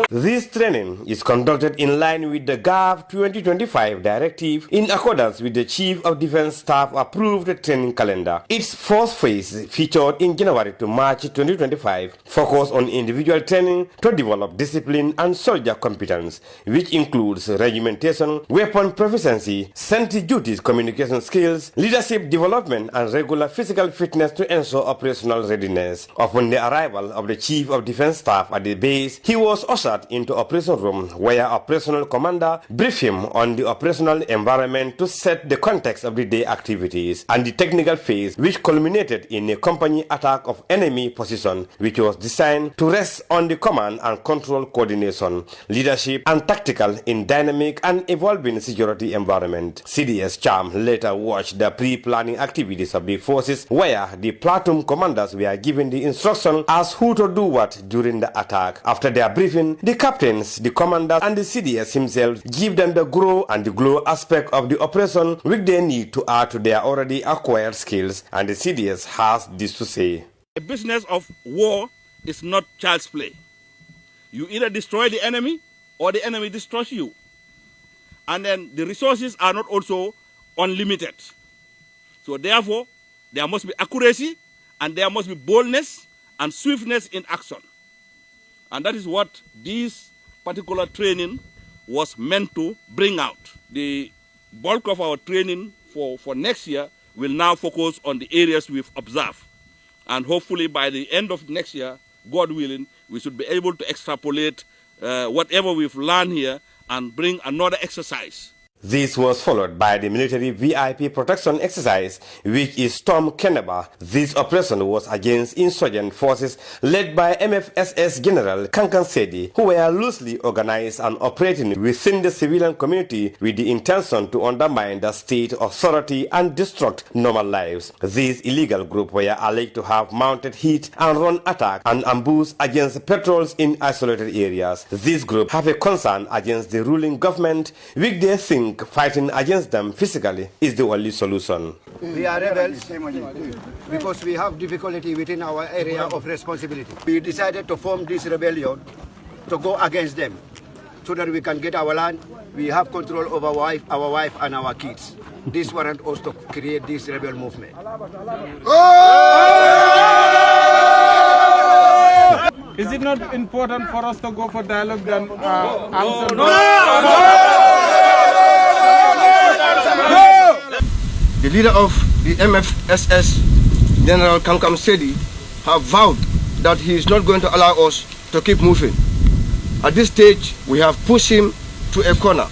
This training is conducted in line with the GAF 2025 directive in accordance with the Chief of Defense Staff approved training calendar. Its first phase, featured in January to March 2025, focused on individual training to develop discipline and soldier competence, which includes regimentation, weapon proficiency, sentry duties, communication skills, leadership development, and regular physical fitness to ensure operational readiness. Upon the arrival of the Chief of Defense Staff at the base, he was ushered into operation room where operational commander briefed him on the operational environment to set the context of the day activities and the technical phase, which culminated in a company attack of enemy position, which was designed to rest on the command and control coordination, leadership, and tactical in dynamic and evolving security environment. CDS Cham later watched the pre-planning activities of the forces where the platoon commanders were given the instruction as who to do what during the attack. After their briefing, the captains, the commanders, and the CDS himself give them the grow and the glow aspect of the operation which they need to add to their already acquired skills, and the CDS has this to say. The business of war is not child's play. You either destroy the enemy or the enemy destroys you. And then the resources are not also unlimited. So therefore, there must be accuracy and there must be boldness and swiftness in action. And that is what this particular training was meant to bring out. The bulk of our training for next year will now focus on the areas we've observed. And hopefully by the end of next year, God willing, we should be able to extrapolate whatever we've learned here and bring another exercise. This was followed by the military VIP protection exercise, which is Storm Keneba. This operation was against insurgent forces led by MFSS General Kankan Sedi, who were loosely organized and operating within the civilian community with the intention to undermine the state authority and disrupt normal lives. This illegal group were alleged to have mounted hit and run attack and ambush against patrols in isolated areas. This group have a concern against the ruling government, which they think fighting against them physically is the only solution. We are rebels because we have difficulty within our area of responsibility. We decided to form this rebellion to go against them so that we can get our land. We have control over our wife and our kids. This warrant us to create this rebel movement. Is it not important for us to go for dialogue than answer? The leader of the MFSS, General Kankam Sedi, have vowed that he is not going to allow us to keep moving. At this stage, we have pushed him to a corner,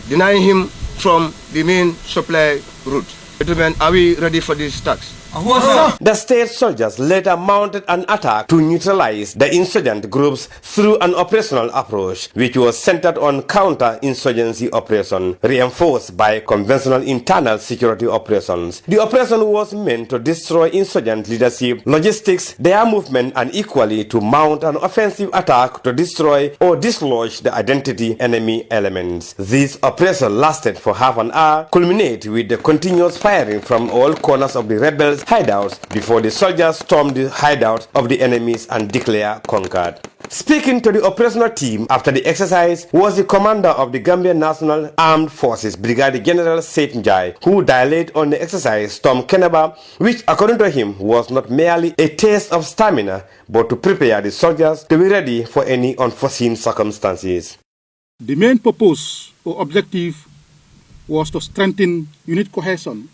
denying him from the main supply route. Gentlemen, are we ready for this task? The state soldiers later mounted an attack to neutralize the insurgent groups through an operational approach, which was centered on counter-insurgency operation, reinforced by conventional internal security operations. The operation was meant to destroy insurgent leadership, logistics, their movement, and equally to mount an offensive attack to destroy or dislodge the identity enemy elements. This operation lasted for half an hour, culminating with the continuous firing from all corners of the rebels' hideouts before the soldiers stormed the hideout of the enemies and declare conquered. Speaking to the operational team after the exercise was the commander of the Gambian National Armed Forces, Brigadier General Seth Njai, who dilated on the exercise Storm Keneba, which according to him was not merely a test of stamina, but to prepare the soldiers to be ready for any unforeseen circumstances. The main purpose or objective was to strengthen unit cohesion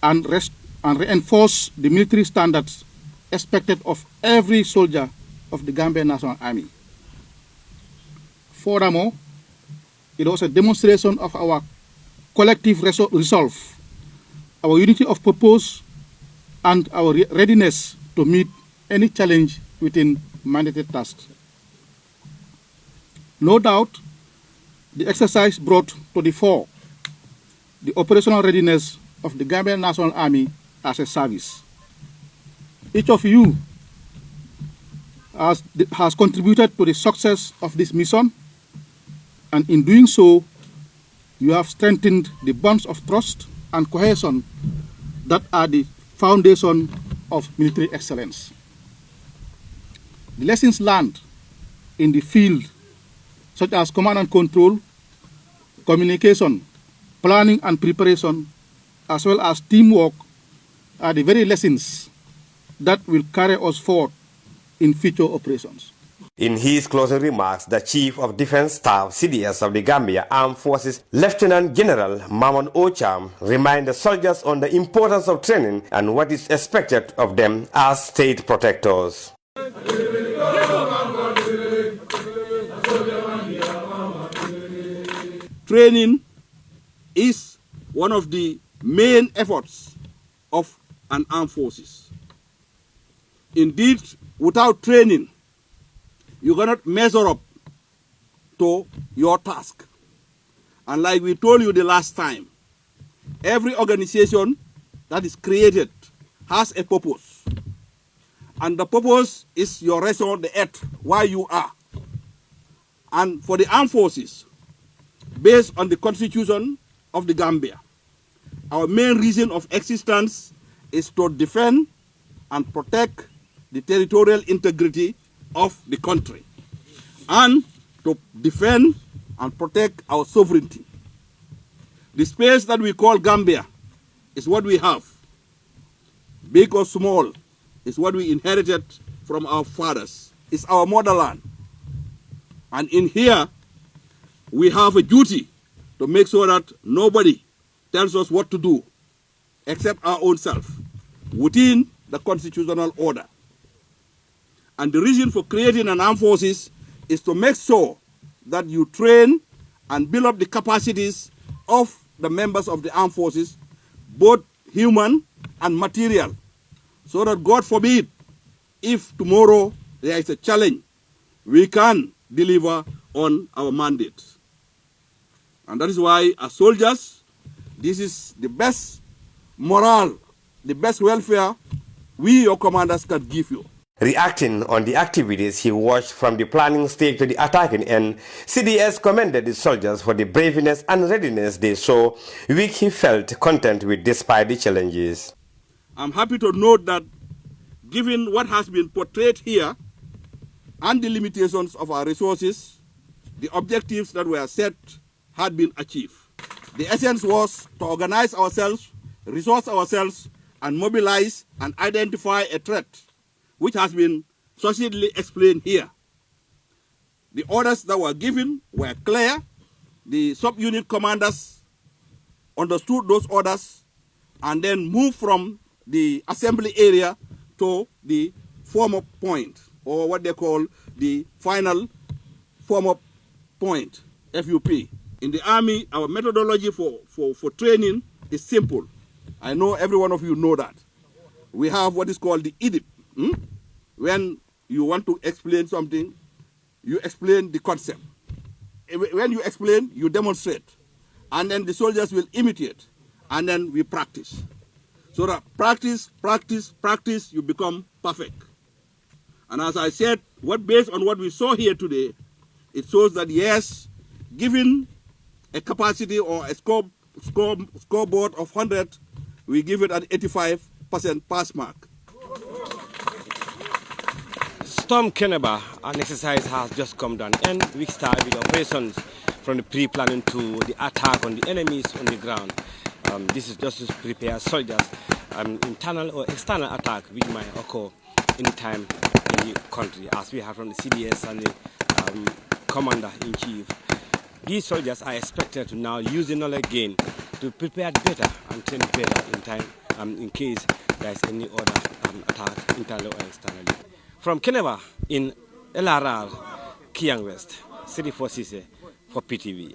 and reinforce the military standards expected of every soldier of the Gambian National Army. Furthermore, it was a demonstration of our collective resolve, our unity of purpose, and our readiness to meet any challenge within mandated tasks. No doubt, the exercise brought to the fore the operational readiness of the Gambian National Army as a service. Each of you has contributed to the success of this mission, and in doing so, you have strengthened the bonds of trust and cohesion that are the foundation of military excellence. The lessons learned in the field, such as command and control, communication, planning and preparation, as well as teamwork, are the very lessons that will carry us forward in future operations. In his closing remarks, the Chief of Defense Staff, CDS of the Gambia Armed Forces, Lieutenant General Maman Ocham, reminded soldiers on the importance of training and what is expected of them as state protectors. Training is one of the main efforts of an armed forces. Indeed, without training, you cannot measure up to your task. And like we told you the last time, every organization that is created has a purpose. And the purpose is your raison d'etre, why you are. And for the armed forces, based on the Constitution of the Gambia, our main reason of existence is to defend and protect the territorial integrity of the country and to defend and protect our sovereignty. The space that we call Gambia is what we have. Big or small is what we inherited from our fathers. It's our motherland. And in here, we have a duty to make sure that nobody tells us what to do except our own self within the constitutional order. And the reason for creating an armed forces is to make sure that you train and build up the capacities of the members of the armed forces, both human and material, so that, God forbid, if tomorrow there is a challenge, we can deliver on our mandate. And that is why, as soldiers, this is the best morale, the best welfare we, your commanders, can give you. Reacting on the activities he watched from the planning stage to the attacking end, CDS commended the soldiers for the braveness and readiness they saw, which he felt content with despite the challenges. I'm happy to note that given what has been portrayed here and the limitations of our resources, the objectives that were set had been achieved. The essence was to organize ourselves, resource ourselves, and mobilize and identify a threat, which has been succinctly explained here. The orders that were given were clear. The sub-unit commanders understood those orders and then moved from the assembly area to the form-up point, or what they call the final form-up point, FUP. In the Army, our methodology for training is simple. I know every one of you know that. We have what is called the IDIP. When you want to explain something, you explain the concept. When you explain, you demonstrate. And then the soldiers will imitate. And then we practice. So that practice, practice, practice, you become perfect. And as I said, based on what we saw here today, it shows that yes, given a capacity or a scoreboard of 100, we give it an 85% pass mark. Storm Keneba, an exercise has just come down, and we start with operations from the pre-planning to the attack on the enemies on the ground. This is just to prepare soldiers, internal or external attack which might occur anytime in the country, as we have from the CDS and the Commander-in-Chief. These soldiers are expected to now use the knowledge gained to prepare better and train better in time in case there is any other attack internally or externally. From Keneba in LRR, Kiang West, City for Sise for PTV.